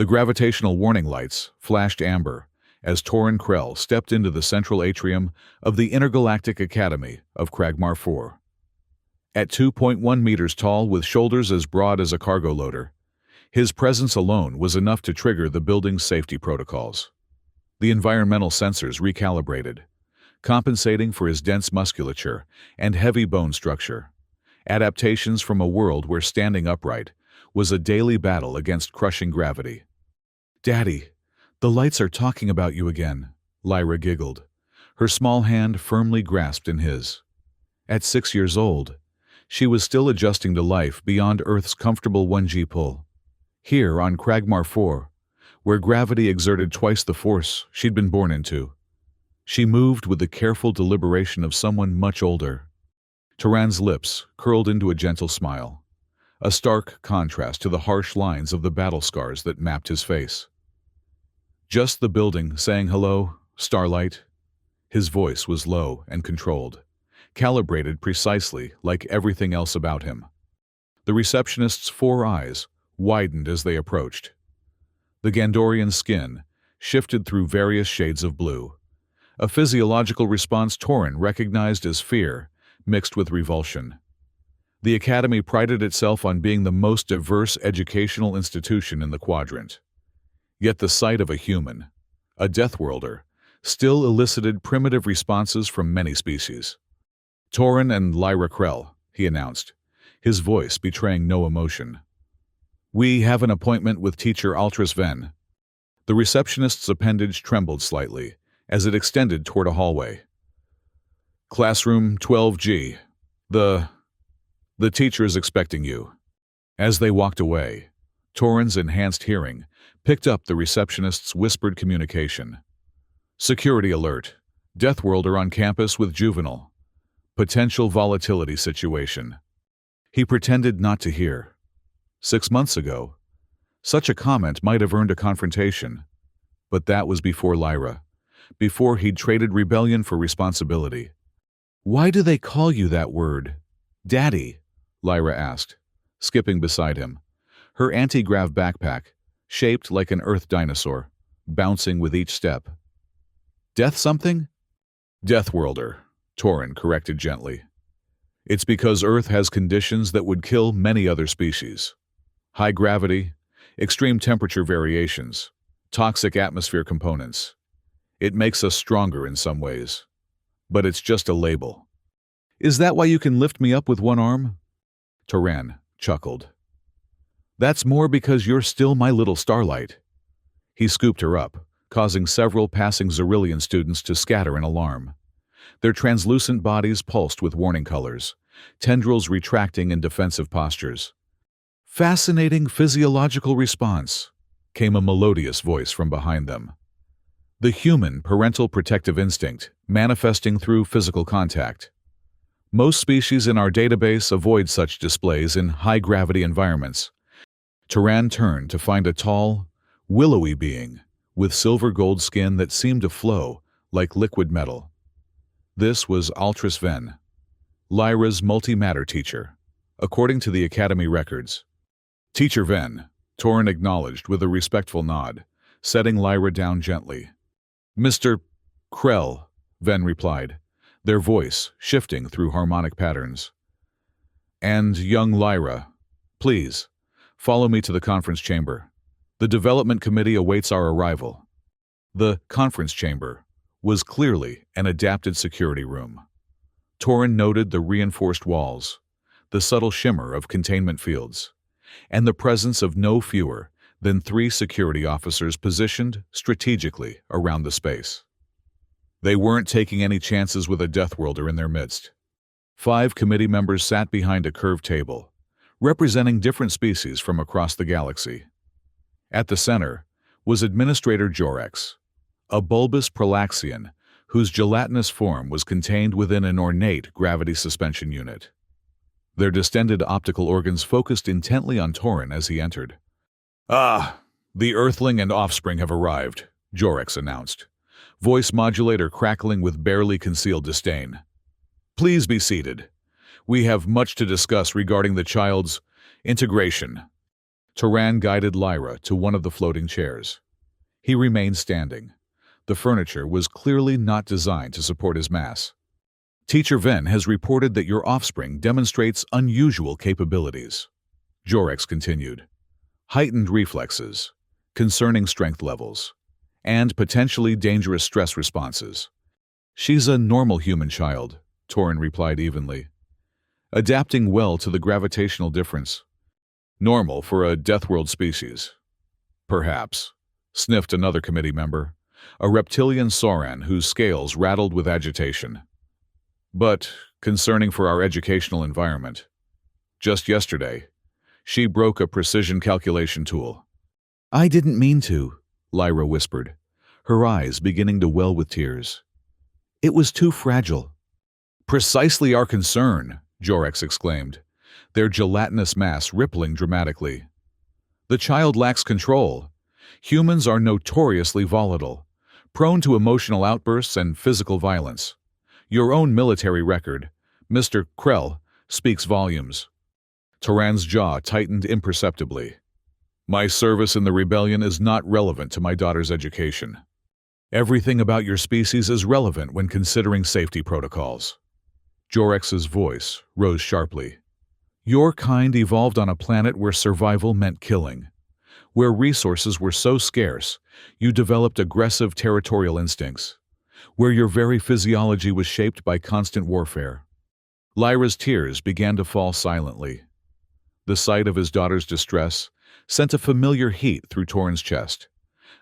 The gravitational warning lights flashed amber as Torin Krell stepped into the central atrium of the Intergalactic Academy of Kragmar 4. At 2.1 meters tall with shoulders as broad as a cargo loader, his presence alone was enough to trigger the building's safety protocols. The environmental sensors recalibrated, compensating for his dense musculature and heavy bone structure, adaptations from a world where standing upright was a daily battle against crushing gravity. "Daddy, the lights are talking about you again," Lyra giggled, her small hand firmly grasped in his. At 6 years old, she was still adjusting to life beyond Earth's comfortable 1G pull. Here on Kragmar 4, where gravity exerted twice the force she'd been born into, she moved with the careful deliberation of someone much older. Turan's lips curled into a gentle smile, a stark contrast to the harsh lines of the battle scars that mapped his face. "Just the building saying hello, Starlight." His voice was low and controlled, calibrated precisely like everything else about him. The receptionist's 4 eyes widened as they approached. The Gandorian skin shifted through various shades of blue, a physiological response Torin recognized as fear mixed with revulsion. The Academy prided itself on being the most diverse educational institution in the quadrant. Yet the sight of a human, a Deathworlder, still elicited primitive responses from many species. "Torin and Lyra Krell," he announced, his voice betraying no emotion. "We have an appointment with teacher Altris Ven." The receptionist's appendage trembled slightly as it extended toward a hallway. "Classroom 12G. The teacher is expecting you." As they walked away, Torin's enhanced hearing picked up the receptionist's whispered communication. "Security alert. Deathworlder on campus with juvenile. Potential volatility situation." He pretended not to hear. 6 months ago, such a comment might have earned a confrontation. But that was before Lyra, before he'd traded rebellion for responsibility. "Why do they call you that word, Daddy?" Lyra asked, skipping beside him, her anti-grav backpack, shaped like an Earth dinosaur, bouncing with each step. "Death something?" "Deathworlder," Torin corrected gently. "It's because Earth has conditions that would kill many other species. High gravity, extreme temperature variations, toxic atmosphere components. It makes us stronger in some ways. But it's just a label." "Is that why you can lift me up with one arm?" Turan chuckled. "That's more because you're still my little Starlight." He scooped her up, causing several passing Xerillian students to scatter in alarm. Their translucent bodies pulsed with warning colors, tendrils retracting in defensive postures. "Fascinating physiological response," came a melodious voice from behind them. "The human parental protective instinct manifesting through physical contact. Most species in our database avoid such displays in high-gravity environments." Turan turned to find a tall, willowy being with silver-gold skin that seemed to flow like liquid metal. This was Altris Ven, Lyra's multi-matter teacher, according to the Academy records. "Teacher Ven," Torin acknowledged with a respectful nod, setting Lyra down gently. "Mr. Krell," Ven replied, their voice shifting through harmonic patterns. "And young Lyra, please, follow me to the conference chamber. The development committee awaits our arrival." The conference chamber was clearly an adapted security room. Torin noted the reinforced walls, the subtle shimmer of containment fields, and the presence of no fewer than 3 security officers positioned strategically around the space. They weren't taking any chances with a Deathworlder in their midst. 5 committee members sat behind a curved table, representing different species from across the galaxy. At the center was Administrator Jorex, a bulbous Prolaxian whose gelatinous form was contained within an ornate gravity suspension unit. Their distended optical organs focused intently on Torin as he entered. "Ah, the Earthling and offspring have arrived," Jorex announced, voice modulator crackling with barely concealed disdain. "Please be seated. We have much to discuss regarding the child's integration." Turan guided Lyra to one of the floating chairs. He remained standing. The furniture was clearly not designed to support his mass. Teacher Ven has reported that your offspring demonstrates unusual capabilities. Jorex continued. Heightened reflexes, concerning strength levels, and potentially dangerous stress responses. She's a normal human child, Torin replied evenly. Adapting well to the gravitational difference. Normal for a Deathworld species. Perhaps, sniffed another committee member, a reptilian Sauran whose scales rattled with agitation. But concerning for our educational environment. Just yesterday, she broke a precision calculation tool. I didn't mean to, Lyra whispered, her eyes beginning to well with tears. It was too fragile. Precisely our concern, Jorex exclaimed, their gelatinous mass rippling dramatically. The child lacks control. Humans are notoriously volatile, prone to emotional outbursts and physical violence. Your own military record, Mr. Krell, speaks volumes. Turan's jaw tightened imperceptibly. My service in the rebellion is not relevant to my daughter's education. Everything about your species is relevant when considering safety protocols. Jorex's voice rose sharply. Your kind evolved on a planet where survival meant killing. Where resources were so scarce, you developed aggressive territorial instincts. Where your very physiology was shaped by constant warfare. Lyra's tears began to fall silently. The sight of his daughter's distress sent a familiar heat through Torin's chest,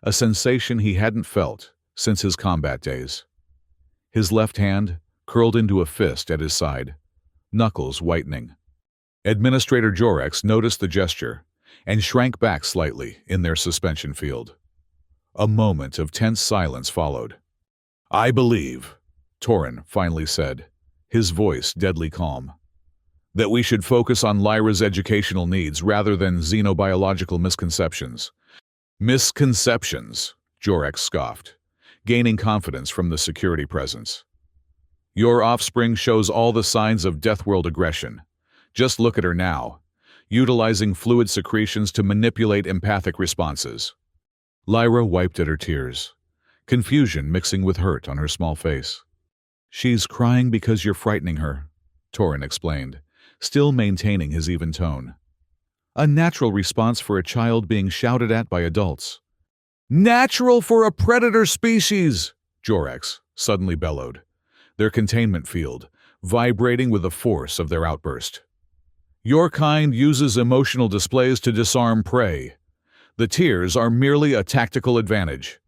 a sensation he hadn't felt since his combat days. His left hand curled into a fist at his side, knuckles whitening. Administrator Jorex noticed the gesture and shrank back slightly in their suspension field. A moment of tense silence followed. I believe, Torin finally said, his voice deadly calm, that we should focus on Lyra's educational needs rather than xenobiological misconceptions. Misconceptions, Jorex scoffed, gaining confidence from the security presence. Your offspring shows all the signs of Deathworld aggression. Just look at her now, utilizing fluid secretions to manipulate empathic responses. Lyra wiped at her tears, confusion mixing with hurt on her small face. She's crying because you're frightening her, Torin explained, still maintaining his even tone. A natural response for a child being shouted at by adults. Natural for a predator species, Jorex suddenly bellowed, their containment field vibrating with the force of their outburst. Your kind uses emotional displays to disarm prey. The tears are merely a tactical advantage.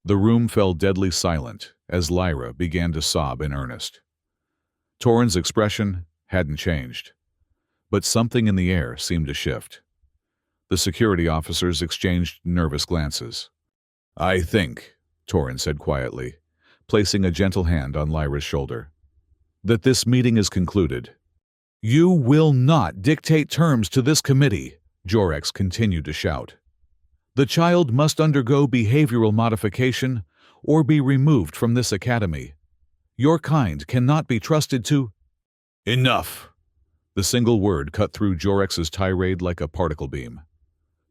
The room fell deadly silent as Lyra began to sob in earnest. Torin's expression hadn't changed, but something in the air seemed to shift. The security officers exchanged nervous glances. I think, Torin said quietly, placing a gentle hand on Lyra's shoulder, that this meeting is concluded. You will not dictate terms to this committee, Jorex continued to shout. The child must undergo behavioral modification or be removed from this academy. Your kind cannot be trusted to... Enough! The single word cut through Jorex's tirade like a particle beam.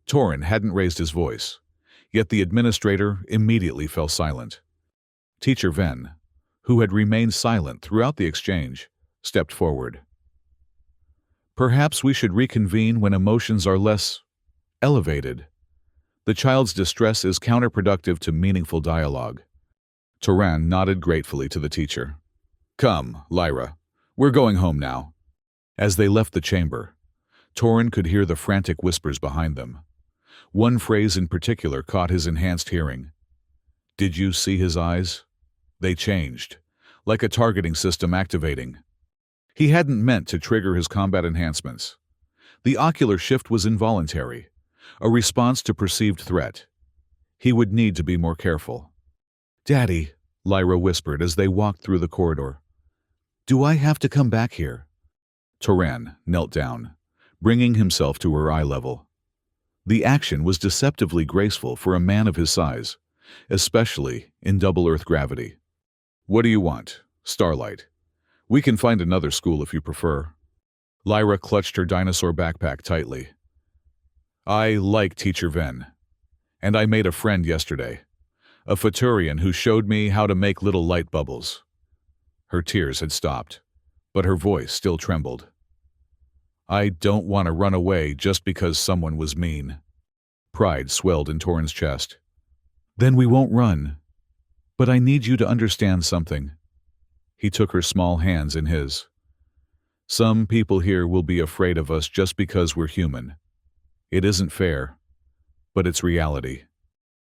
Torin hadn't raised his voice, yet the administrator immediately fell silent. Teacher Ven, who had remained silent throughout the exchange, stepped forward. Perhaps we should reconvene when emotions are less elevated. The child's distress is counterproductive to meaningful dialogue. Turan nodded gratefully to the teacher. Come, Lyra, we're going home now. As they left the chamber, Torin could hear the frantic whispers behind them. One phrase in particular caught his enhanced hearing. Did you see his eyes? They changed, like a targeting system activating. He hadn't meant to trigger his combat enhancements. The ocular shift was involuntary, a response to perceived threat. He would need to be more careful. Daddy, Lyra whispered as they walked through the corridor. Do I have to come back here? Turan knelt down, bringing himself to her eye level. The action was deceptively graceful for a man of his size, especially in double Earth gravity. What do you want, Starlight? We can find another school if you prefer. Lyra clutched her dinosaur backpack tightly. I like Teacher Ven. And I made a friend yesterday, a Futurian who showed me how to make little light bubbles. Her tears had stopped, but her voice still trembled. I don't want to run away just because someone was mean. Pride swelled in Torin's chest. Then we won't run. But I need you to understand something. He took her small hands in his. Some people here will be afraid of us just because we're human. It isn't fair, but it's reality.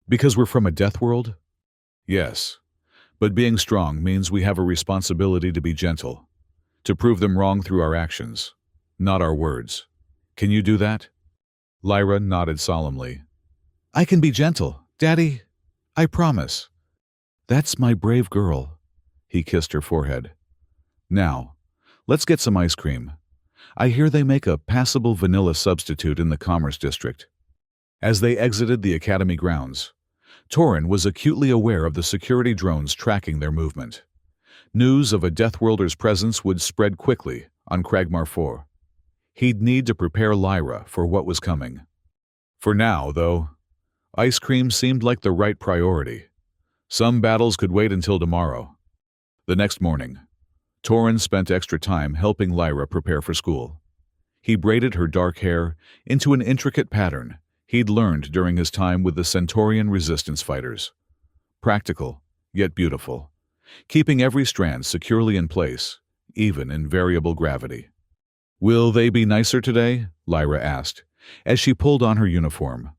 Because we're from a death world? Yes, but being strong means we have a responsibility to be gentle, to prove them wrong through our actions, not our words. Can you do that? Lyra nodded solemnly. I can be gentle, Daddy. I promise. That's my brave girl. He kissed her forehead. Now, let's get some ice cream. I hear they make a passable vanilla substitute in the Commerce District. As they exited the Academy grounds, Torin was acutely aware of the security drones tracking their movement. News of a Deathworlder's presence would spread quickly on Kragmar 4. He'd need to prepare Lyra for what was coming. For now, though, ice cream seemed like the right priority. Some battles could wait until tomorrow. The next morning, Torin spent extra time helping Lyra prepare for school. He braided her dark hair into an intricate pattern he'd learned during his time with the Centaurian resistance fighters. Practical, yet beautiful, keeping every strand securely in place, even in variable gravity. Will they be nicer today? Lyra asked, as she pulled on her uniform,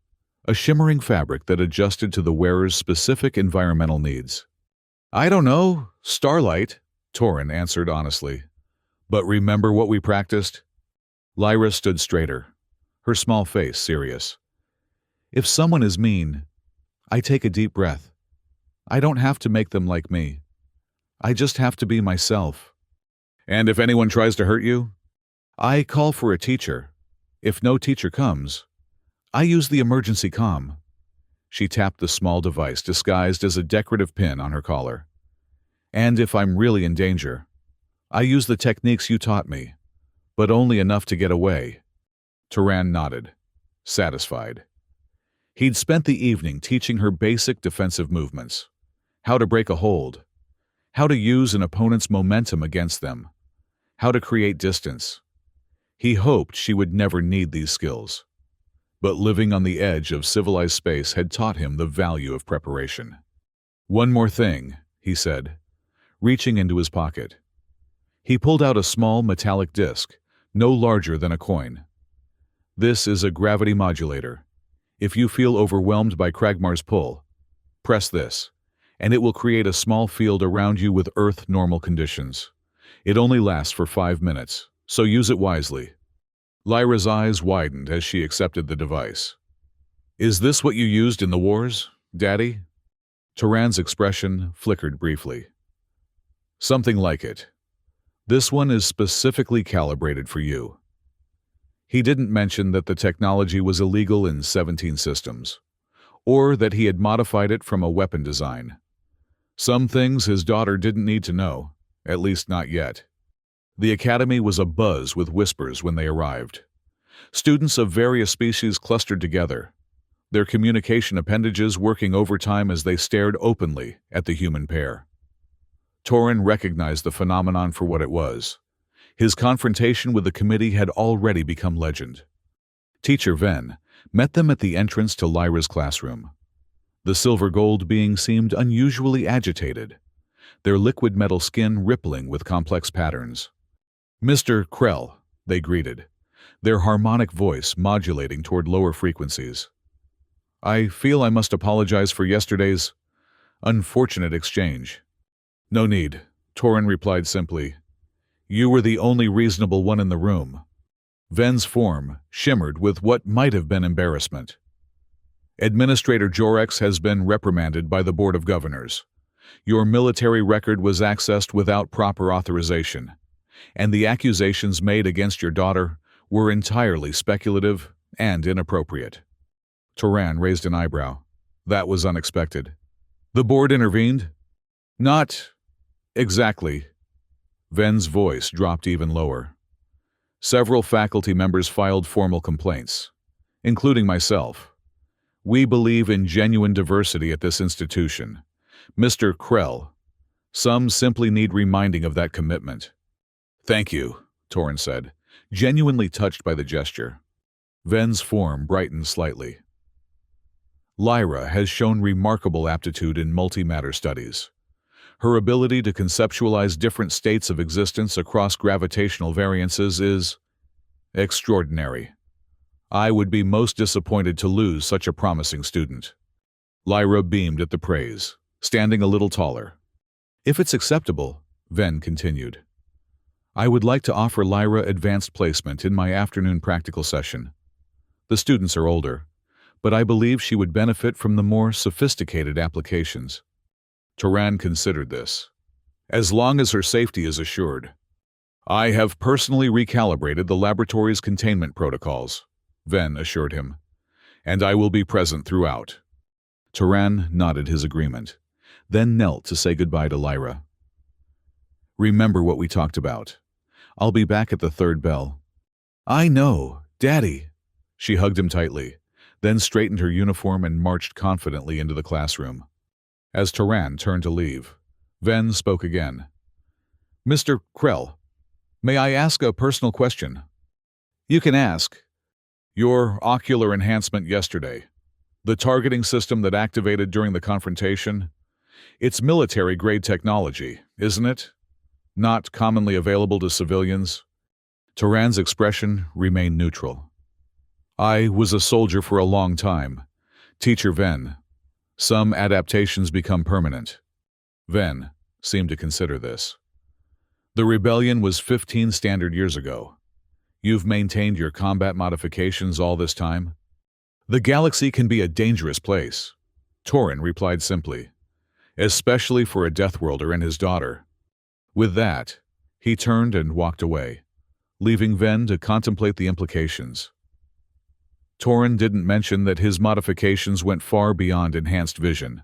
a shimmering fabric that adjusted to the wearer's specific environmental needs. I don't know, starlight, Torin answered honestly. But remember what we practiced? Lyra stood straighter, her small face serious. If someone is mean, I take a deep breath. I don't have to make them like me. I just have to be myself. And if anyone tries to hurt you? I call for a teacher. If no teacher comes, I use the emergency comm. She tapped the small device disguised as a decorative pin on her collar. And if I'm really in danger, I use the techniques you taught me, but only enough to get away. Torin nodded, satisfied. He'd spent the evening teaching her basic defensive movements, how to break a hold, how to use an opponent's momentum against them, how to create distance. He hoped she would never need these skills. But living on the edge of civilized space had taught him the value of preparation. One more thing, he said, reaching into his pocket. He pulled out a small metallic disc, no larger than a coin. This is a gravity modulator. If you feel overwhelmed by Kragmar's pull, press this, and it will create a small field around you with Earth normal conditions. It only lasts for 5 minutes, so use it wisely. Lyra's eyes widened as she accepted the device. Is this what you used in the wars, Daddy? Torin's expression flickered briefly. Something like it. This one is specifically calibrated for you. He didn't mention that the technology was illegal in 17 systems, or that he had modified it from a weapon design. Some things his daughter didn't need to know, at least not yet. The academy was abuzz with whispers when they arrived. Students of various species clustered together, their communication appendages working overtime as they stared openly at the human pair. Torin recognized the phenomenon for what it was. His confrontation with the committee had already become legend. Teacher Ven met them at the entrance to Lyra's classroom. The silver-gold being seemed unusually agitated, their liquid metal skin rippling with complex patterns. Mr. Krell, they greeted, their harmonic voice modulating toward lower frequencies. I feel I must apologize for yesterday's unfortunate exchange. No need, Torin replied simply. You were the only reasonable one in the room. Ven's form shimmered with what might have been embarrassment. Administrator Jorex has been reprimanded by the Board of Governors. Your military record was accessed without proper authorization, and the accusations made against your daughter were entirely speculative and inappropriate. Torin raised an eyebrow. That was unexpected. The board intervened? Not exactly. Ven's voice dropped even lower. Several faculty members filed formal complaints, including myself. We believe in genuine diversity at this institution. Mr. Krell, some simply need reminding of that commitment. Thank you, Torrin said, genuinely touched by the gesture. Ven's form brightened slightly. Lyra has shown remarkable aptitude in multi-matter studies. Her ability to conceptualize different states of existence across gravitational variances is extraordinary. I would be most disappointed to lose such a promising student. Lyra beamed at the praise, standing a little taller. If it's acceptable, Ven continued, I would like to offer Lyra advanced placement in my afternoon practical session. The students are older, but I believe she would benefit from the more sophisticated applications. Turan considered this. As long as her safety is assured. I have personally recalibrated the laboratory's containment protocols, Ven assured him, and I will be present throughout. Turan nodded his agreement, then knelt to say goodbye to Lyra. Remember what we talked about. I'll be back at the third bell. I know, Daddy. She hugged him tightly, then straightened her uniform and marched confidently into the classroom. As Turan turned to leave, Ven spoke again. Mr. Krell, may I ask a personal question? You can ask. Your ocular enhancement yesterday, the targeting system that activated during the confrontation, it's military-grade technology, isn't it? Not commonly available to civilians. Turan's expression remained neutral. I was a soldier for a long time. Teacher Ven. Some adaptations become permanent. Ven seemed to consider this. The rebellion was 15 standard years ago. You've maintained your combat modifications all this time? The galaxy can be a dangerous place, Torrin replied simply, especially for a Deathworlder and his daughter. With that, he turned and walked away, leaving Ven to contemplate the implications. Torrin didn't mention that his modifications went far beyond enhanced vision,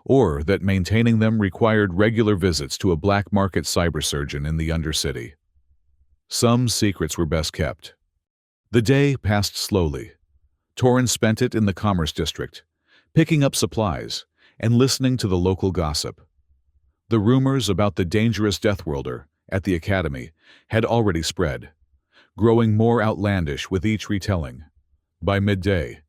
or that maintaining them required regular visits to a black market cybersurgeon in the Undercity. Some secrets were best kept. The day passed slowly. Torrin spent it in the Commerce District, picking up supplies and listening to the local gossip. The rumors about the dangerous Deathworlder at the Academy had already spread, growing more outlandish with each retelling. By midday,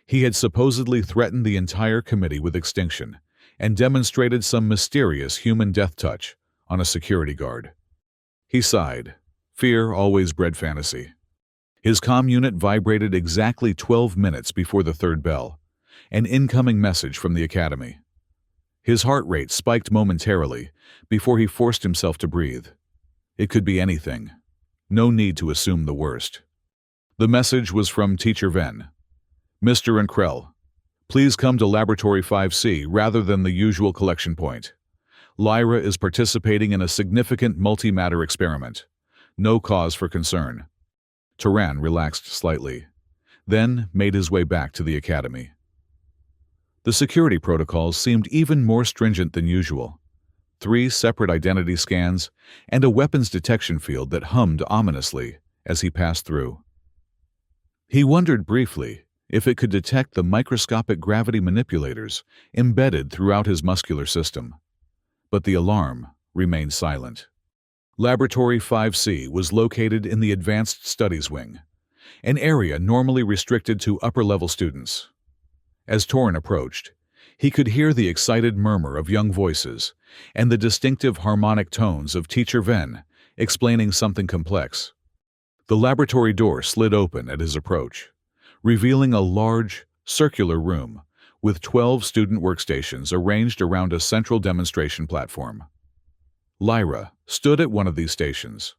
he had supposedly threatened the entire committee with extinction and demonstrated some mysterious human death touch on a security guard. He sighed. Fear always bred fantasy. His comm unit vibrated exactly 12 minutes before the third bell, an incoming message from the Academy. His heart rate spiked momentarily before he forced himself to breathe. It could be anything. No need to assume the worst. The message was from Teacher Ven. Mr. and Krell, please come to Laboratory 5C rather than the usual collection point. Lyra is participating in a significant multi-matter experiment. No cause for concern. Turan relaxed slightly, then made his way back to the Academy. The security protocols seemed even more stringent than usual. 3 separate identity scans and a weapons detection field that hummed ominously as he passed through. He wondered briefly if it could detect the microscopic gravity manipulators embedded throughout his muscular system. But the alarm remained silent. Laboratory 5C was located in the Advanced Studies Wing, an area normally restricted to upper-level students. As Torrin approached, he could hear the excited murmur of young voices and the distinctive harmonic tones of Teacher Ven explaining something complex. The laboratory door slid open at his approach, revealing a large, circular room with 12 student workstations arranged around a central demonstration platform. Lyra stood at one of these stations,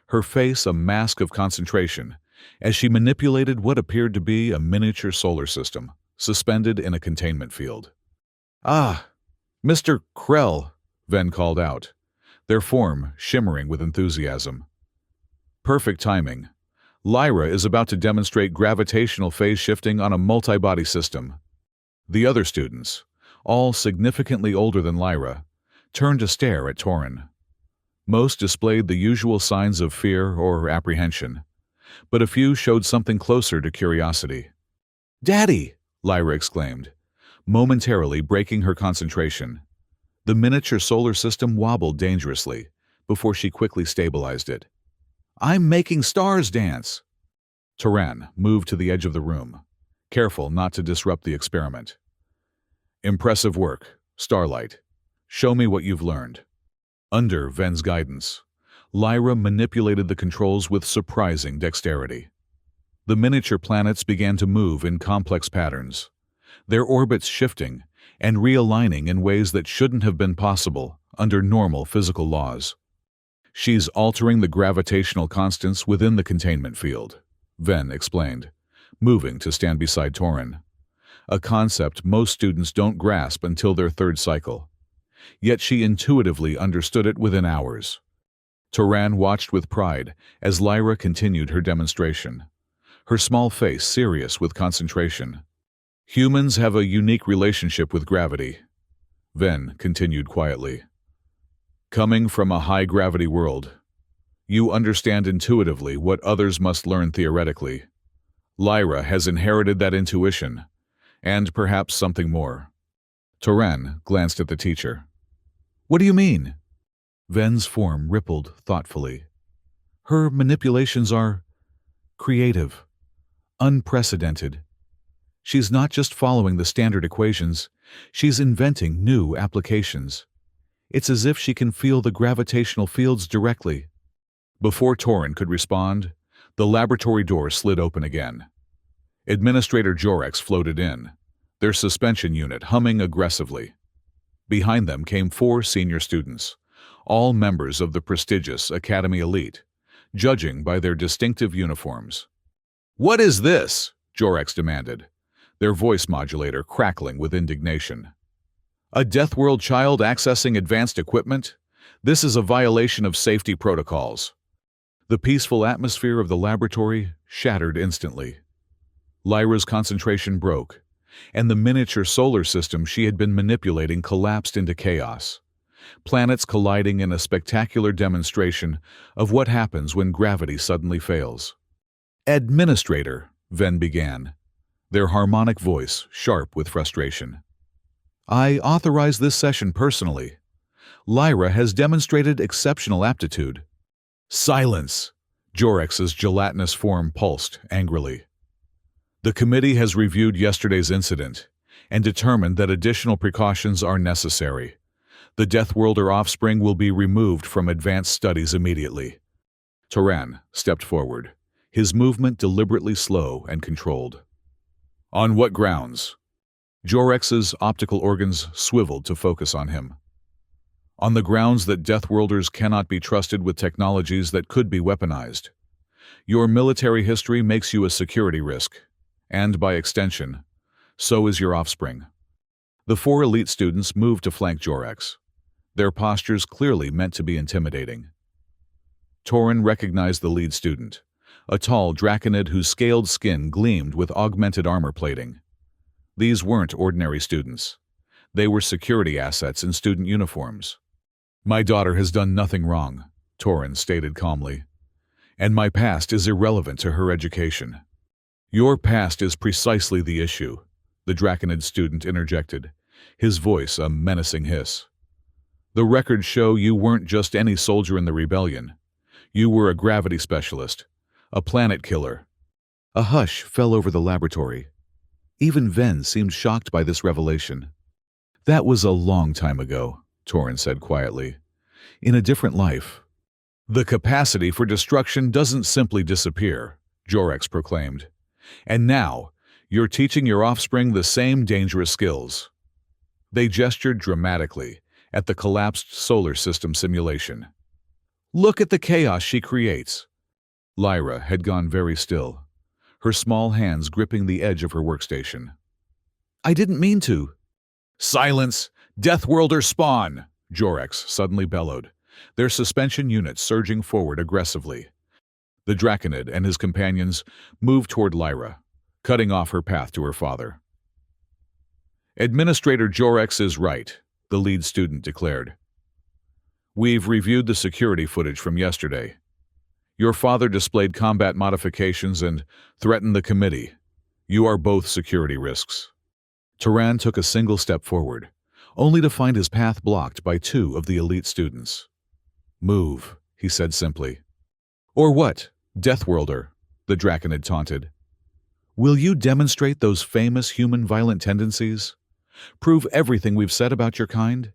her face a mask of concentration as she manipulated what appeared to be a miniature solar system suspended in a containment field. Ah, Mr. Krell, Ven called out, their form shimmering with enthusiasm. Perfect timing. Lyra is about to demonstrate gravitational phase shifting on a multi-body system. The other students, all significantly older than Lyra, turned to stare at Torrin. Most displayed the usual signs of fear or apprehension, but a few showed something closer to curiosity. Daddy! Lyra exclaimed, momentarily breaking her concentration. The miniature solar system wobbled dangerously before she quickly stabilized it. I'm making stars dance! Turan moved to the edge of the room, careful not to disrupt the experiment. Impressive work, Starlight. Show me what you've learned. Under Ven's guidance, Lyra manipulated the controls with surprising dexterity. The miniature planets began to move in complex patterns, their orbits shifting and realigning in ways that shouldn't have been possible under normal physical laws. She's altering the gravitational constants within the containment field, Ven explained, moving to stand beside Torin. A concept most students don't grasp until their third cycle. Yet she intuitively understood it within hours. Turan watched with pride as Lyra continued her demonstration, her small face serious with concentration. Humans have a unique relationship with gravity, Ven continued quietly. Coming from a high-gravity world, you understand intuitively what others must learn theoretically. Lyra has inherited that intuition, and perhaps something more. Turan glanced at the teacher. What do you mean? Ven's form rippled thoughtfully. Her manipulations are creative, unprecedented. She's not just following the standard equations, she's inventing new applications. It's as if she can feel the gravitational fields directly. Before Torin could respond, the laboratory door slid open again. Administrator Jorex floated in, their suspension unit humming aggressively. Behind them came 4 senior students, all members of the prestigious Academy Elite, judging by their distinctive uniforms. What is this? Jorex demanded, their voice modulator crackling with indignation. A Deathworld child accessing advanced equipment? This is a violation of safety protocols. The peaceful atmosphere of the laboratory shattered instantly. Lyra's concentration broke, and the miniature solar system she had been manipulating collapsed into chaos. Planets colliding in a spectacular demonstration of what happens when gravity suddenly fails. Administrator, Ven began, their harmonic voice sharp with frustration. I authorize this session personally. Lyra has demonstrated exceptional aptitude. Silence! Jorex's gelatinous form pulsed angrily. The committee has reviewed yesterday's incident and determined that additional precautions are necessary. The Deathworlder offspring will be removed from advanced studies immediately. Turan stepped forward, his movement deliberately slow and controlled. On what grounds? Jorex's optical organs swiveled to focus on him. On the grounds that Deathworlders cannot be trusted with technologies that could be weaponized. Your military history makes you a security risk, and by extension, so is your offspring. The 4 elite students moved to flank Jorex, their postures clearly meant to be intimidating. Torin recognized the lead student, a tall draconid whose scaled skin gleamed with augmented armor plating. These weren't ordinary students. They were security assets in student uniforms. My daughter has done nothing wrong, Torin stated calmly, and my past is irrelevant to her education. Your past is precisely the issue, the draconid student interjected, his voice a menacing hiss. The records show you weren't just any soldier in the rebellion. You were a gravity specialist, a planet killer. A hush fell over the laboratory. Even Ven seemed shocked by this revelation. That was a long time ago, Torin said quietly. In a different life. The capacity for destruction doesn't simply disappear, Jorex proclaimed. And now, you're teaching your offspring the same dangerous skills. They gestured dramatically at the collapsed solar system simulation. Look at the chaos she creates. Lyra had gone very still, her small hands gripping the edge of her workstation. I didn't mean to. Silence! Deathworlder spawn! Jorex suddenly bellowed, their suspension units surging forward aggressively. The draconid and his companions moved toward Lyra, cutting off her path to her father. Administrator Jorex is right, the lead student declared. We've reviewed the security footage from yesterday. Your father displayed combat modifications and threatened the committee. You are both security risks. Turan took a single step forward, only to find his path blocked by two of the elite students. Move, he said simply. Or what, Deathworlder, the Draconid taunted. Will you demonstrate those famous human violent tendencies? Prove everything we've said about your kind?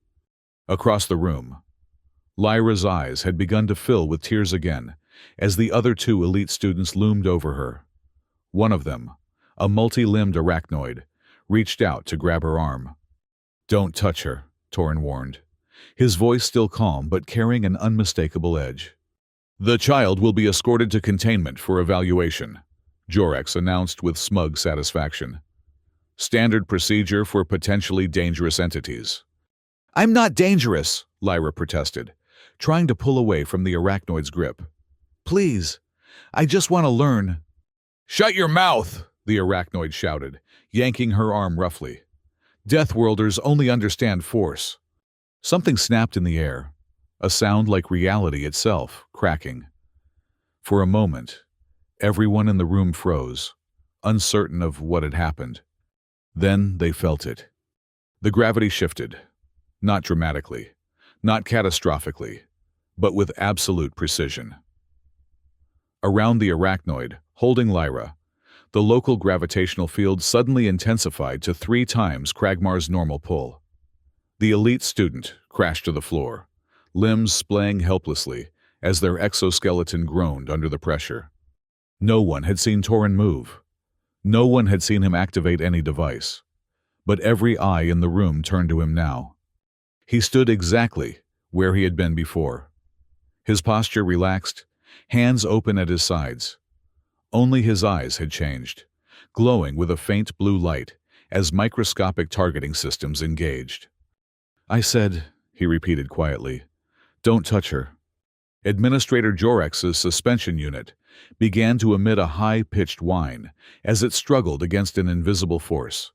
Across the room, Lyra's eyes had begun to fill with tears again as the other two elite students loomed over her. One of them, a multi-limbed arachnoid, reached out to grab her arm. Don't touch her, Torin warned, his voice still calm but carrying an unmistakable edge. The child will be escorted to containment for evaluation, Jorex announced with smug satisfaction. Standard procedure for potentially dangerous entities. I'm not dangerous, Lyra protested, trying to pull away from the arachnoid's grip. Please, I just want to learn. Shut your mouth, the arachnoid shouted, yanking her arm roughly. Deathworlders only understand force. Something snapped in the air, a sound like reality itself, cracking. For a moment, everyone in the room froze, uncertain of what had happened. Then they felt it. The gravity shifted, not dramatically, not catastrophically, but with absolute precision. Around the arachnoid, holding Lyra, the local gravitational field suddenly intensified to 3 times Kragmar's normal pull. The elite student crashed to the floor, limbs splaying helplessly as their exoskeleton groaned under the pressure. No one had seen Torin move. No one had seen him activate any device. But every eye in the room turned to him now. He stood exactly where he had been before. His posture relaxed, hands open at his sides. Only his eyes had changed, glowing with a faint blue light as microscopic targeting systems engaged. I said, he repeated quietly, don't touch her. Administrator Jorex's suspension unit began to emit a high-pitched whine as it struggled against an invisible force.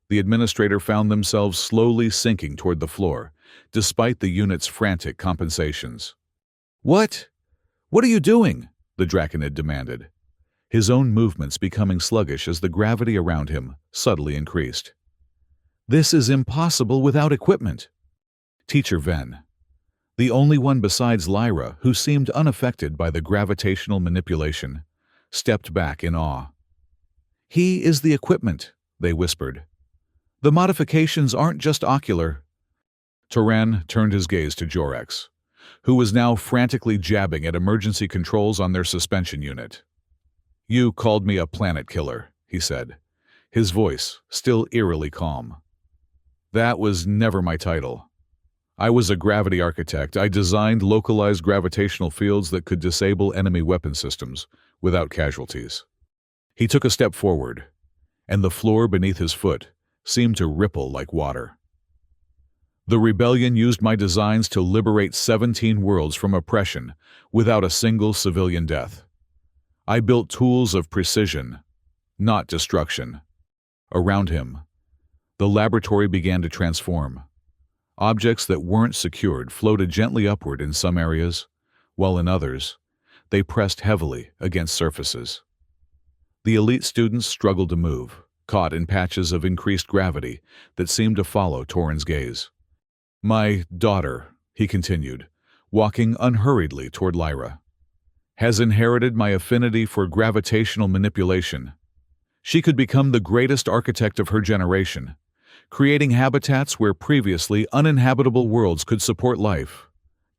The administrator found themselves slowly sinking toward the floor, despite the unit's frantic compensations. What? What are you doing? The Draconid demanded, his own movements becoming sluggish as the gravity around him subtly increased. This is impossible without equipment. Teacher Ven, the only one besides Lyra who seemed unaffected by the gravitational manipulation, stepped back in awe. He is the equipment, they whispered. The modifications aren't just ocular. Turan turned his gaze to Jorex, who was now frantically jabbing at emergency controls on their suspension unit. You called me a planet killer, he said, his voice still eerily calm. That was never my title. I was a gravity architect. I designed localized gravitational fields that could disable enemy weapon systems without casualties. He took a step forward, and the floor beneath his foot seemed to ripple like water. The rebellion used my designs to liberate 17 worlds from oppression without a single civilian death. I built tools of precision, not destruction. Around him, the laboratory began to transform. Objects that weren't secured floated gently upward in some areas, while in others, they pressed heavily against surfaces. The elite students struggled to move, caught in patches of increased gravity that seemed to follow Torin's gaze. My daughter, he continued, walking unhurriedly toward Lyra, has inherited my affinity for gravitational manipulation. She could become the greatest architect of her generation, creating habitats where previously uninhabitable worlds could support life,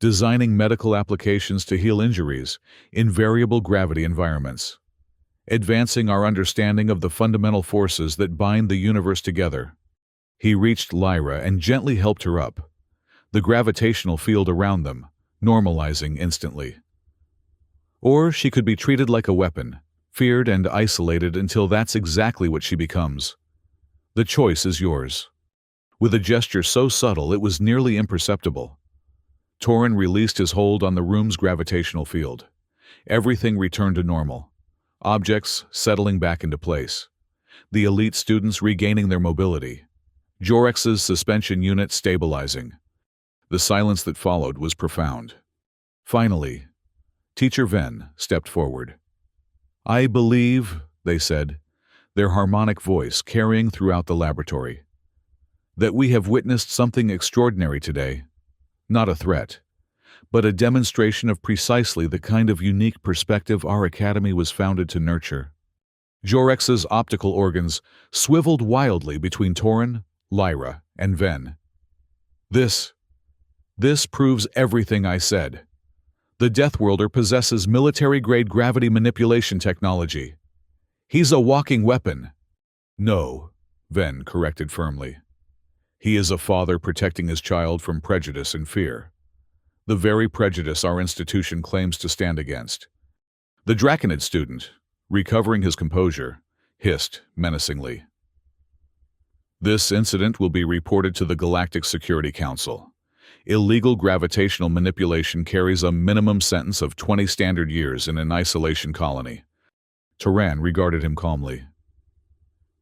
designing medical applications to heal injuries in variable gravity environments, advancing our understanding of the fundamental forces that bind the universe together. He reached Lyra and gently helped her up, the gravitational field around them normalizing instantly. Or she could be treated like a weapon, feared and isolated until that's exactly what she becomes. The choice is yours. With a gesture so subtle it was nearly imperceptible, Torin released his hold on the room's gravitational field. Everything returned to normal, objects settling back into place, the elite students regaining their mobility, Jorex's suspension unit stabilizing. The silence that followed was profound. Finally, Teacher Ven stepped forward. I believe, they said, their harmonic voice carrying throughout the laboratory. That we have witnessed something extraordinary today, not a threat, but a demonstration of precisely the kind of unique perspective our academy was founded to nurture. Jorex's optical organs swiveled wildly between Torin, Lyra, and Ven. This proves everything I said. The Deathworlder possesses military-grade gravity manipulation technology. He's a walking weapon. No, Ven corrected firmly. He is a father protecting his child from prejudice and fear. The very prejudice our institution claims to stand against. The Draconid student, recovering his composure, hissed menacingly. This incident will be reported to the Galactic Security Council. Illegal gravitational manipulation carries a minimum sentence of 20 standard years in an isolation colony. Turan regarded him calmly.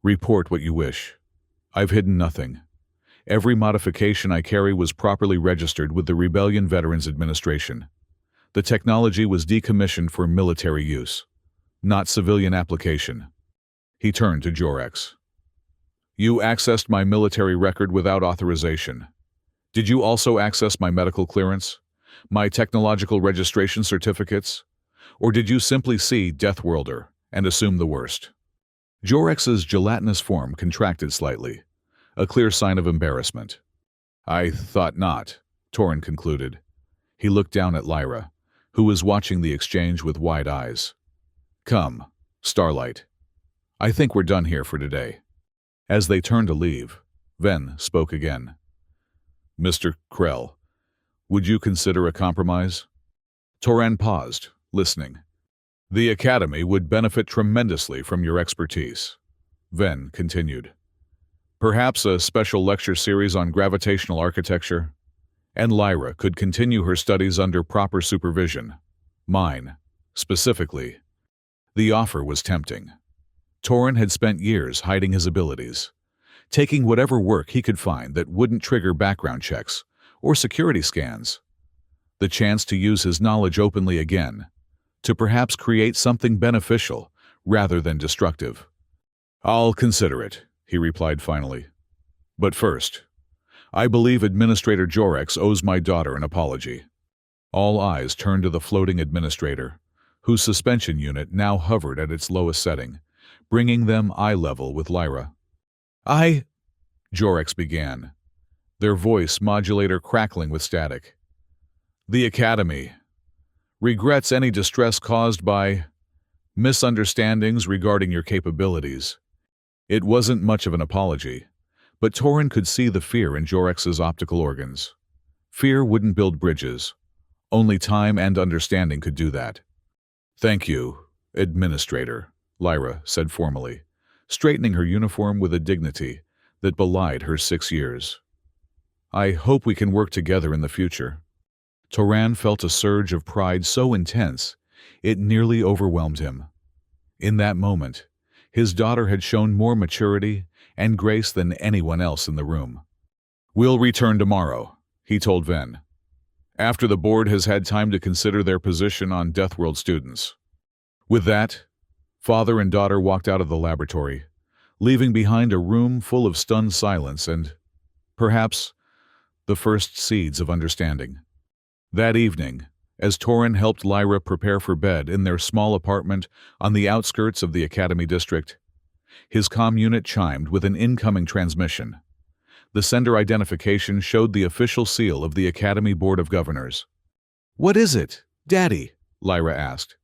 Report what you wish. I've hidden nothing. Every modification I carry was properly registered with the Rebellion Veterans Administration. The technology was decommissioned for military use, not civilian application. He turned to Jorex. You accessed my military record without authorization. Did you also access my medical clearance, my technological registration certificates, or did you simply see Deathworlder and assume the worst? Jorex's gelatinous form contracted slightly, a clear sign of embarrassment. I thought not, Torin concluded. He looked down at Lyra, who was watching the exchange with wide eyes. Come, Starlight. I think we're done here for today. As they turned to leave, Ven spoke again. Mr. Krell, would you consider a compromise? Toran paused, listening. The Academy would benefit tremendously from your expertise. Ven continued. Perhaps a special lecture series on gravitational architecture? And Lyra could continue her studies under proper supervision. Mine, specifically. The offer was tempting. Torin had spent years hiding his abilities, taking whatever work he could find that wouldn't trigger background checks or security scans. The chance to use his knowledge openly again, to perhaps create something beneficial rather than destructive. I'll consider it, he replied finally. But first, I believe Administrator Jorex owes my daughter an apology. All eyes turned to the floating administrator, whose suspension unit now hovered at its lowest setting, bringing them eye level with Lyra. Jorex began, their voice modulator crackling with static. The Academy regrets any distress caused by misunderstandings regarding your capabilities. It wasn't much of an apology, but Torin could see the fear in Jorex's optical organs. Fear wouldn't build bridges. Only time and understanding could do that. Thank you, Administrator, Lyra said formally, straightening her uniform with a dignity that belied her 6 years. I hope we can work together in the future. Toran felt a surge of pride so intense, it nearly overwhelmed him. In that moment, his daughter had shown more maturity and grace than anyone else in the room. We'll return tomorrow, he told Ven, after the board has had time to consider their position on Deathworld students. With that, father and daughter walked out of the laboratory, leaving behind a room full of stunned silence and, perhaps, the first seeds of understanding. That evening, as Torin helped Lyra prepare for bed in their small apartment on the outskirts of the Academy district, his comm unit chimed with an incoming transmission. The sender identification showed the official seal of the Academy Board of Governors. What is it, Daddy? Lyra asked,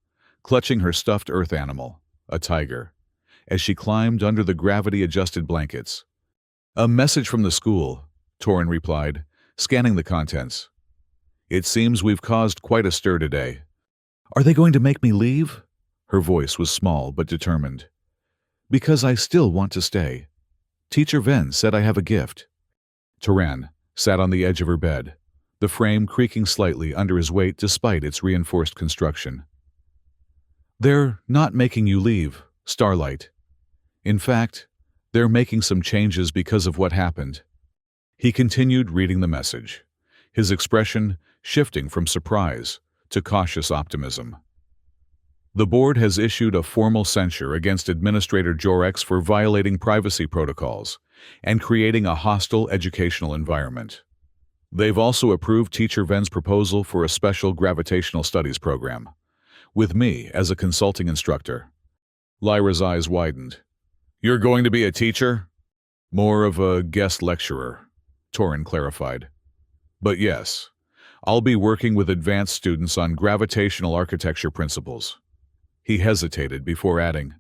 clutching her stuffed earth animal, a tiger, as she climbed under the gravity-adjusted blankets. A message from the school, Torin replied, scanning the contents. It seems we've caused quite a stir today. Are they going to make me leave? Her voice was small but determined. Because I still want to stay. Teacher Ven said I have a gift. Turan sat on the edge of her bed, the frame creaking slightly under his weight despite its reinforced construction. They're not making you leave, Starlight. In fact, they're making some changes because of what happened. He continued reading the message, his expression shifting from surprise to cautious optimism. The board has issued a formal censure against Administrator Jorex for violating privacy protocols and creating a hostile educational environment. They've also approved Teacher Ven's proposal for a special gravitational studies program, with me as a consulting instructor. Lyra's eyes widened. You're going to be a teacher? More of a guest lecturer, Torin clarified. But yes, I'll be working with advanced students on gravitational architecture principles. He hesitated before adding,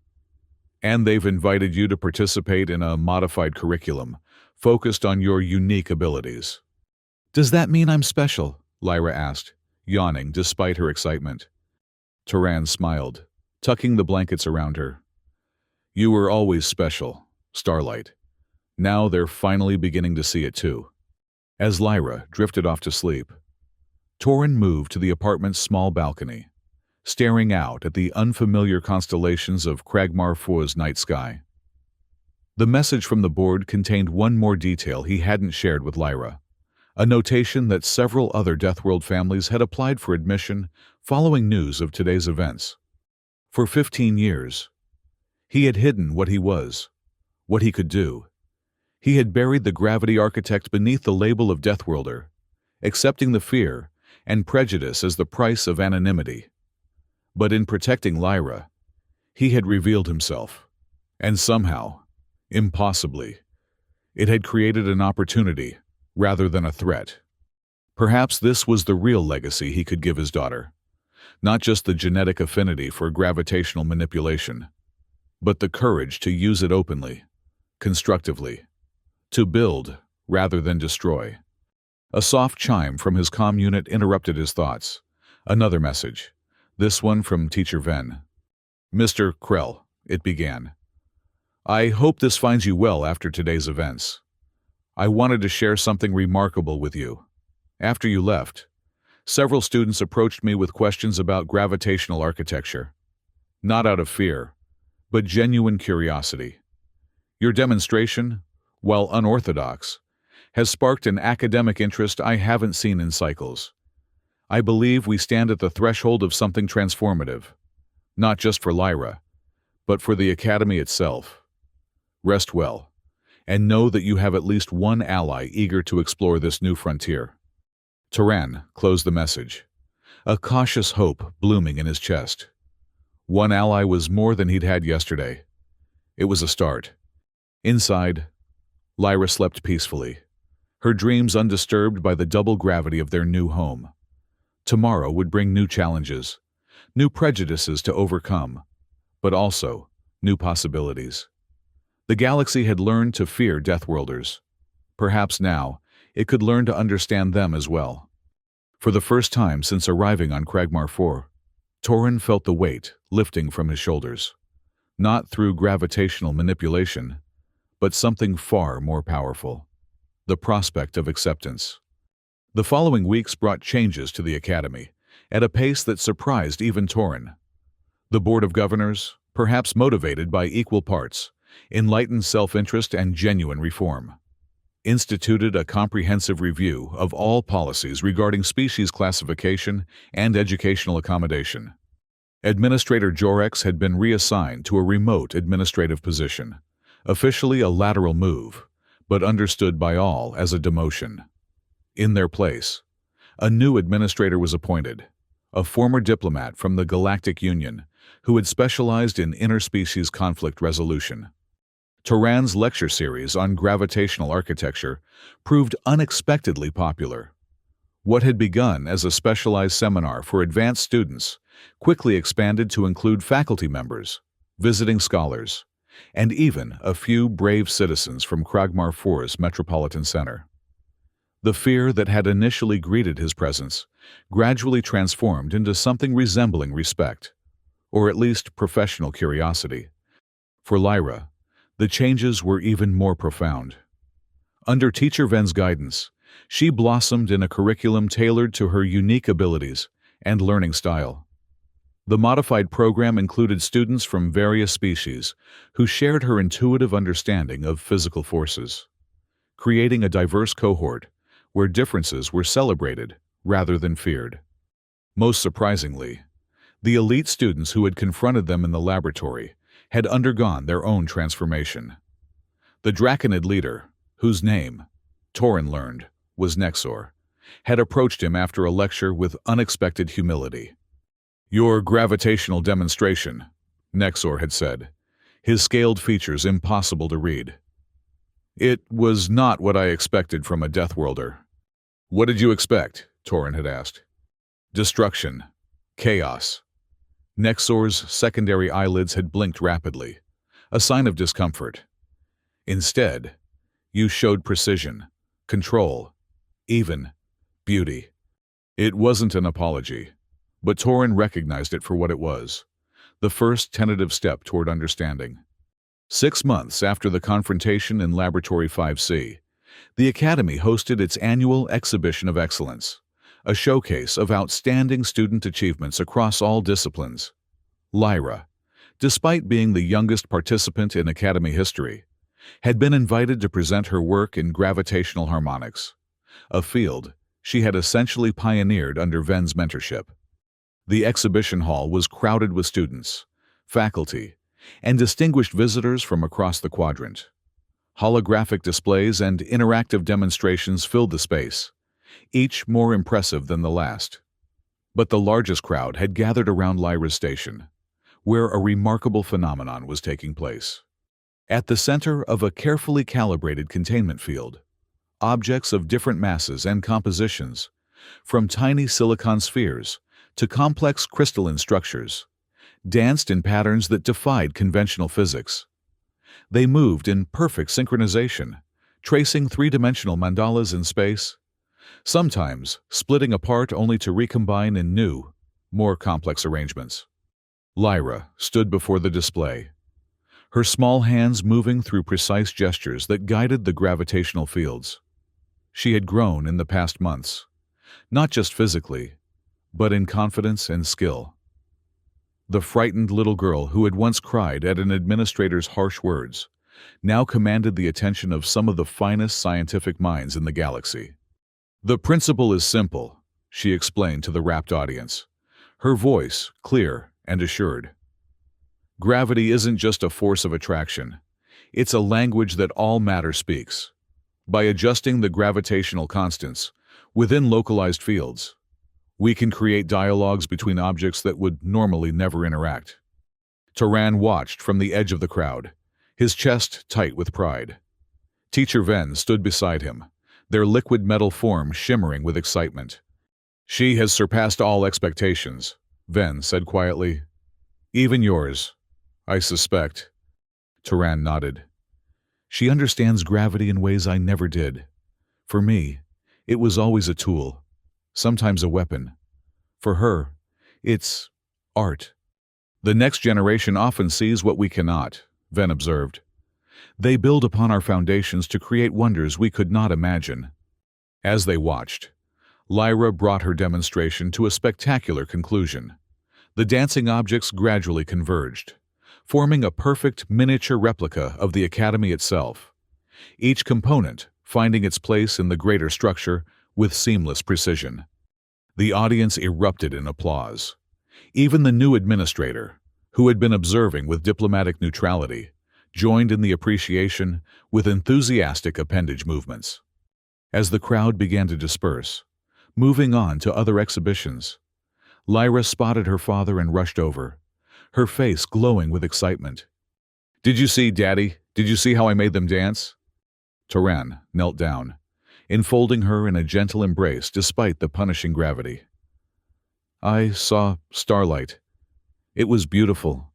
and they've invited you to participate in a modified curriculum focused on your unique abilities. Does that mean I'm special? Lyra asked, yawning despite her excitement. Toran smiled, tucking the blankets around her. You were always special, Starlight. Now they're finally beginning to see it too. As Lyra drifted off to sleep, Torin moved to the apartment's small balcony, staring out at the unfamiliar constellations of Cragmar 4's night sky. The message from the board contained one more detail he hadn't shared with Lyra, a notation that several other Deathworld families had applied for admission following news of today's events. For 15 years, he had hidden what he was, what he could do. He had buried the gravity architect beneath the label of Deathworlder, accepting the fear and prejudice as the price of anonymity. But in protecting Lyra, he had revealed himself, and somehow, impossibly, it had created an opportunity rather than a threat. Perhaps this was the real legacy he could give his daughter, not just the genetic affinity for gravitational manipulation, but the courage to use it openly, constructively, to build rather than destroy. A soft chime from his comm unit interrupted his thoughts. Another message. This one from Teacher Ven. Mr. Krell, it began. I hope this finds you well after today's events. I wanted to share something remarkable with you. After you left, several students approached me with questions about gravitational architecture. Not out of fear, but genuine curiosity. Your demonstration, while unorthodox, has sparked an academic interest I haven't seen in cycles. I believe we stand at the threshold of something transformative, not just for Lyra, but for the Academy itself. Rest well, and know that you have at least one ally eager to explore this new frontier. Toran closed the message, a cautious hope blooming in his chest. One ally was more than he'd had yesterday. It was a start. Inside, Lyra slept peacefully, her dreams undisturbed by the double gravity of their new home. Tomorrow would bring new challenges, new prejudices to overcome, but also new possibilities. The galaxy had learned to fear Deathworlders. Perhaps now, it could learn to understand them as well. For the first time since arriving on Cragmar 4, Torin felt the weight lifting from his shoulders, not through gravitational manipulation, but something far more powerful: the prospect of acceptance. The following weeks brought changes to the Academy, at a pace that surprised even Torin. The Board of Governors, perhaps motivated by equal parts, enlightened self-interest and genuine reform, instituted a comprehensive review of all policies regarding species classification and educational accommodation. Administrator Jorex had been reassigned to a remote administrative position, officially a lateral move, but understood by all as a demotion. In their place, a new administrator was appointed, a former diplomat from the Galactic Union who had specialized in interspecies conflict resolution. Toran's lecture series on gravitational architecture proved unexpectedly popular. What had begun as a specialized seminar for advanced students quickly expanded to include faculty members, visiting scholars, and even a few brave citizens from Cragmar 4's metropolitan center. The fear that had initially greeted his presence gradually transformed into something resembling respect, or at least professional curiosity. For Lyra, the changes were even more profound. Under Teacher Ven's guidance, she blossomed in a curriculum tailored to her unique abilities and learning style. The modified program included students from various species who shared her intuitive understanding of physical forces, creating a diverse cohort where differences were celebrated rather than feared. Most surprisingly, The elite students who had confronted them in the laboratory had undergone their own transformation. The Draconid leader, whose name, Torin learned, was Nexor, had approached him after a lecture with unexpected humility. "Your gravitational demonstration," Nexor had said, his scaled features impossible to read. "It was not what I expected from a Deathworlder." "What did you expect?" Torin had asked. "Destruction. Chaos." Nexor's secondary eyelids had blinked rapidly, a sign of discomfort. "Instead, you showed precision, control, even beauty." It wasn't an apology, but Torin recognized it for what it was, the first tentative step toward understanding. 6 months after the confrontation in Laboratory 5C, the Academy hosted its annual Exhibition of Excellence, a showcase of outstanding student achievements across all disciplines. Lyra, despite being the youngest participant in Academy history, had been invited to present her work in gravitational harmonics, a field she had essentially pioneered under Ven's mentorship. The exhibition hall was crowded with students, faculty, and distinguished visitors from across the quadrant. Holographic displays and interactive demonstrations filled the space, each more impressive than the last. But the largest crowd had gathered around Lyra's station, where a remarkable phenomenon was taking place. At the center of a carefully calibrated containment field, objects of different masses and compositions, from tiny silicon spheres to complex crystalline structures, danced in patterns that defied conventional physics. They moved in perfect synchronization, tracing three-dimensional mandalas in space, sometimes splitting apart only to recombine in new, more complex arrangements. Lyra stood before the display, her small hands moving through precise gestures that guided the gravitational fields. She had grown in the past months, not just physically, but in confidence and skill. The frightened little girl who had once cried at an administrator's harsh words now commanded the attention of some of the finest scientific minds in the galaxy. "The principle is simple," she explained to the rapt audience, her voice clear and assured. "Gravity isn't just a force of attraction. It's a language that all matter speaks. By adjusting the gravitational constants within localized fields, we can create dialogues between objects that would normally never interact." Toran watched from the edge of the crowd, his chest tight with pride. Teacher Ven stood beside him, their liquid metal form shimmering with excitement. "She has surpassed all expectations," Ven said quietly. "Even yours, I suspect." Toran nodded. "She understands gravity in ways I never did. For me, it was always a tool, sometimes a weapon. For her, it's art." "The next generation often sees what we cannot," Ven observed. "They build upon our foundations to create wonders we could not imagine." As they watched, Lyra brought her demonstration to a spectacular conclusion. The dancing objects gradually converged, forming a perfect miniature replica of the Academy itself, each component finding its place in the greater structure with seamless precision. The audience erupted in applause. Even the new administrator, who had been observing with diplomatic neutrality, joined in the appreciation with enthusiastic appendage movements. As the crowd began to disperse, moving on to other exhibitions, Lyra spotted her father and rushed over, her face glowing with excitement. "Did you see, Daddy? Did you see how I made them dance?" Toran knelt down, enfolding her in a gentle embrace despite the punishing gravity. "I saw starlight. It was beautiful.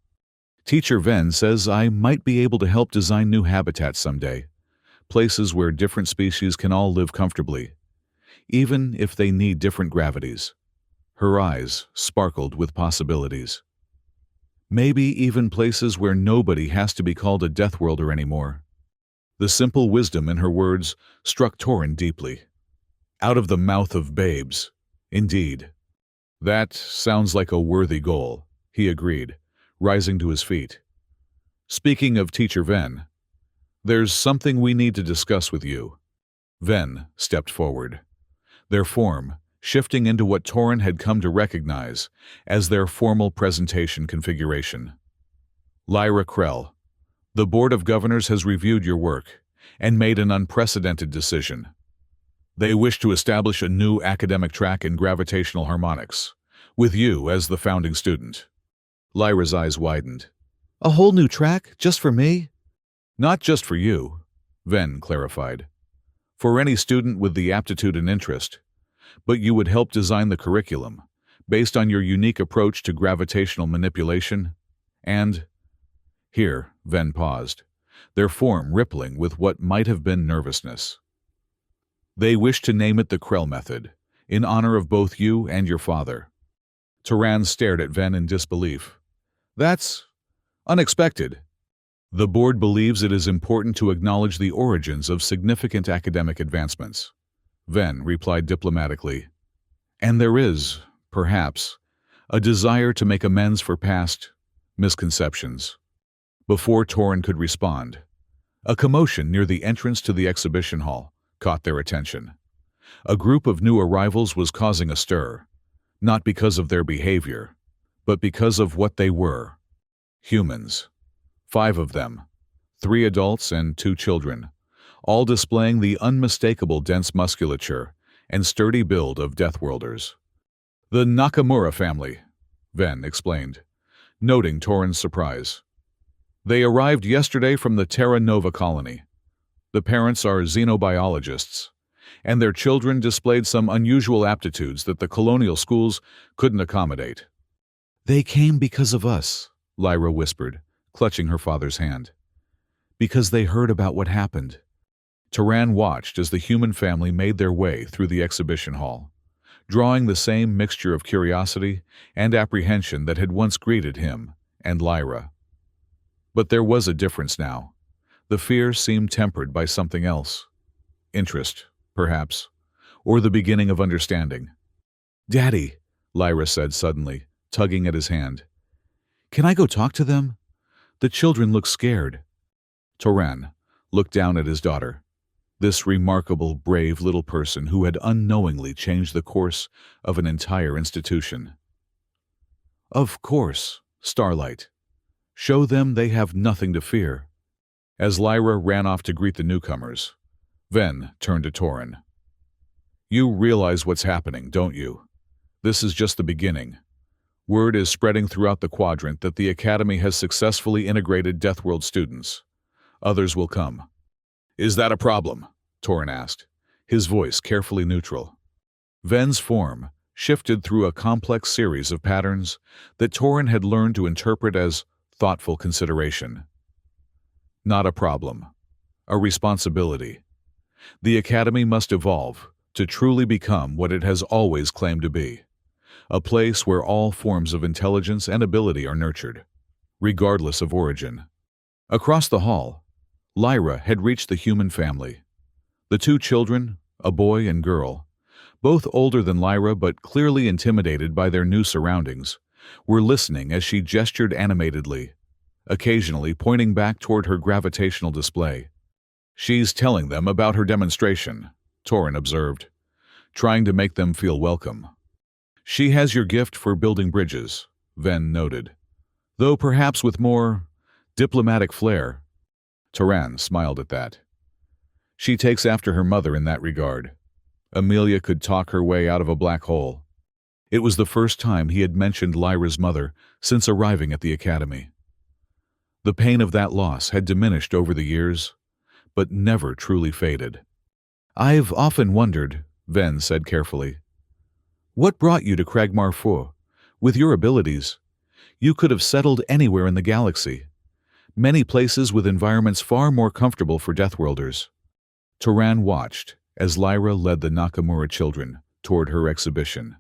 Teacher Ven says I might be able to help design new habitats someday, places where different species can all live comfortably, even if they need different gravities." Her eyes sparkled with possibilities. "Maybe even places where nobody has to be called a Deathworlder anymore." The simple wisdom in her words struck Torin deeply. Out of the mouth of babes, indeed. "That sounds like a worthy goal," he agreed, rising to his feet. "Speaking of Teacher Ven, there's something we need to discuss with you." Ven stepped forward, their form shifting into what Torin had come to recognize as their formal presentation configuration. Lyra Krell, the Board of Governors has reviewed your work and made an unprecedented decision. They wish to establish a new academic track in gravitational harmonics, with you as the founding student. Lyra's eyes widened. A whole new track, just for me? Not just for you, Ven clarified. For any student with the aptitude and interest, but you would help design the curriculum, based on your unique approach to gravitational manipulation, and... Here, Ven paused, their form rippling with what might have been nervousness. They wish to name it the Krell method, in honor of both you and your father. Turan stared at Ven in disbelief. That's unexpected. The board believes it is important to acknowledge the origins of significant academic advancements. Ven replied diplomatically. And there is, perhaps, a desire to make amends for past misconceptions. Before Torin could respond, a commotion near the entrance to the exhibition hall caught their attention. A group of new arrivals was causing a stir, not because of their behavior, but because of what they were. Humans. 5 of them, 3 adults and 2 children, all displaying the unmistakable dense musculature and sturdy build of Deathworlders. The Nakamura family, Ven explained, noting Torin's surprise. They arrived yesterday from the Terra Nova colony. The parents are xenobiologists, and their children displayed some unusual aptitudes that the colonial schools couldn't accommodate. They came because of us, Lyra whispered, clutching her father's hand. Because they heard about what happened. Turan watched as the human family made their way through the exhibition hall, drawing the same mixture of curiosity and apprehension that had once greeted him and Lyra. But there was a difference now. The fear seemed tempered by something else. Interest, perhaps, or the beginning of understanding. Daddy, Lyra said suddenly, tugging at his hand. Can I go talk to them? The children look scared. Turan looked down at his daughter, this remarkable, brave little person who had unknowingly changed the course of an entire institution. Of course, Starlight. Show them they have nothing to fear. As Lyra ran off to greet the newcomers, Ven turned to Torin. You realize what's happening, don't you? This is just the beginning. Word is spreading throughout the quadrant that the Academy has successfully integrated Deathworld students. Others will come. Is that a problem? Torin asked, his voice carefully neutral. Ven's form shifted through a complex series of patterns that Torin had learned to interpret as thoughtful consideration. Not a problem. A responsibility. The Academy must evolve to truly become what it has always claimed to be. A place where all forms of intelligence and ability are nurtured, regardless of origin. Across the hall, Lyra had reached the human family. The 2 children, a boy and girl, both older than Lyra but clearly intimidated by their new surroundings, were listening as she gestured animatedly, occasionally pointing back toward her gravitational display. She's telling them about her demonstration, Torin observed, trying to make them feel welcome. She has your gift for building bridges, Ven noted, though perhaps with more diplomatic flair. Turan smiled at that. She takes after her mother in that regard. Amelia could talk her way out of a black hole. It was the first time he had mentioned Lyra's mother since arriving at the Academy. The pain of that loss had diminished over the years, but never truly faded. I've often wondered, Ven said carefully, what brought you to Kragmar 4? With your abilities, you could have settled anywhere in the galaxy. Many places with environments far more comfortable for Deathworlders. Turan watched as Lyra led the Nakamura children toward her exhibition,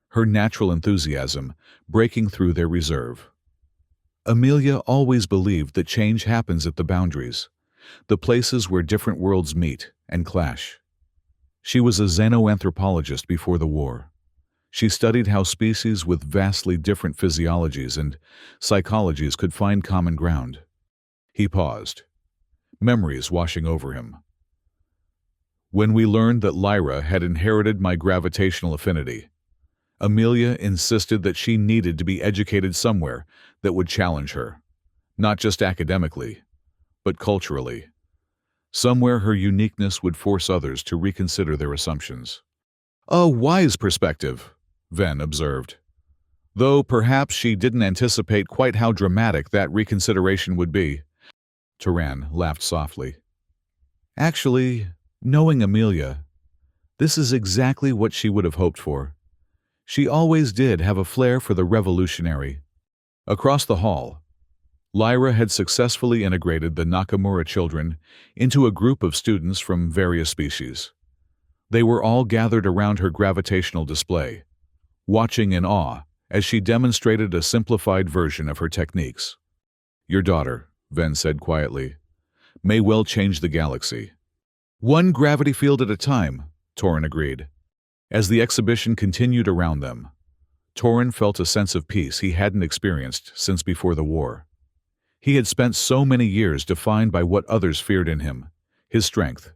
her natural enthusiasm breaking through their reserve. Amelia always believed that change happens at the boundaries, the places where different worlds meet and clash. She was a xenoanthropologist before the war. She studied how species with vastly different physiologies and psychologies could find common ground. He paused, memories washing over him. When we learned that Lyra had inherited my gravitational affinity, Amelia insisted that she needed to be educated somewhere that would challenge her, not just academically, but culturally. Somewhere her uniqueness would force others to reconsider their assumptions. A wise perspective, Ven observed, though perhaps she didn't anticipate quite how dramatic that reconsideration would be. Turan laughed softly. Actually, knowing Amelia, this is exactly what she would have hoped for. She always did have a flair for the revolutionary. Across the hall, Lyra had successfully integrated the Nakamura children into a group of students from various species. They were all gathered around her gravitational display, watching in awe as she demonstrated a simplified version of her techniques. Your daughter, Ven said quietly, may well change the galaxy. One gravity field at a time, Torin agreed. As the exhibition continued around them, Torin felt a sense of peace he hadn't experienced since before the war. He had spent so many years defined by what others feared in him, his strength,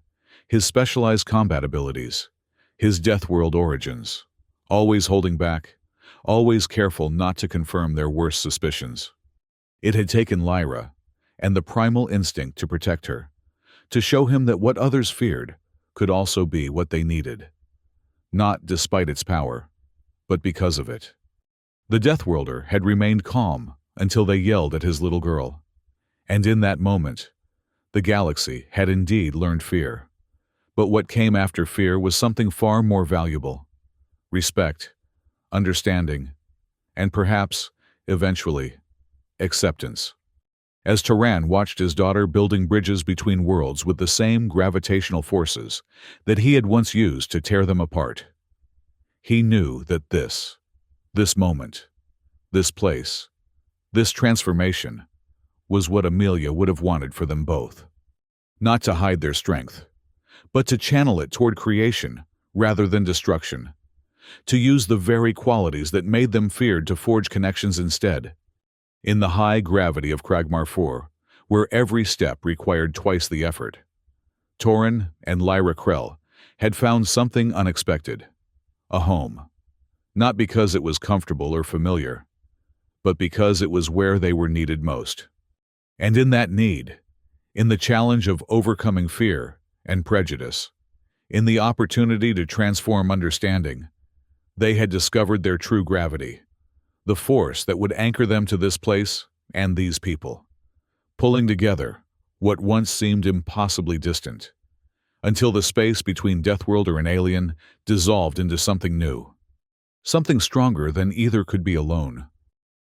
his specialized combat abilities, his Deathworld origins, always holding back, always careful not to confirm their worst suspicions. It had taken Lyra, and the primal instinct to protect her, to show him that what others feared could also be what they needed. Not despite its power, but because of it. The Deathworlder had remained calm until they yelled at his little girl. And in that moment, the galaxy had indeed learned fear. But what came after fear was something far more valuable. Respect, understanding, and perhaps, eventually, acceptance. As Turan watched his daughter building bridges between worlds with the same gravitational forces that he had once used to tear them apart, he knew that this moment, this place, this transformation was what Amelia would have wanted for them both. Not to hide their strength, but to channel it toward creation rather than destruction, to use the very qualities that made them feared to forge connections instead. In the high gravity of Kragmar 4, where every step required twice the effort, Torin and Lyra Krell had found something unexpected, a home, not because it was comfortable or familiar, but because it was where they were needed most. And in that need, in the challenge of overcoming fear and prejudice, in the opportunity to transform understanding, they had discovered their true gravity, the force that would anchor them to this place and these people, pulling together what once seemed impossibly distant, until the space between Deathworlder and Alien dissolved into something new, something stronger than either could be alone.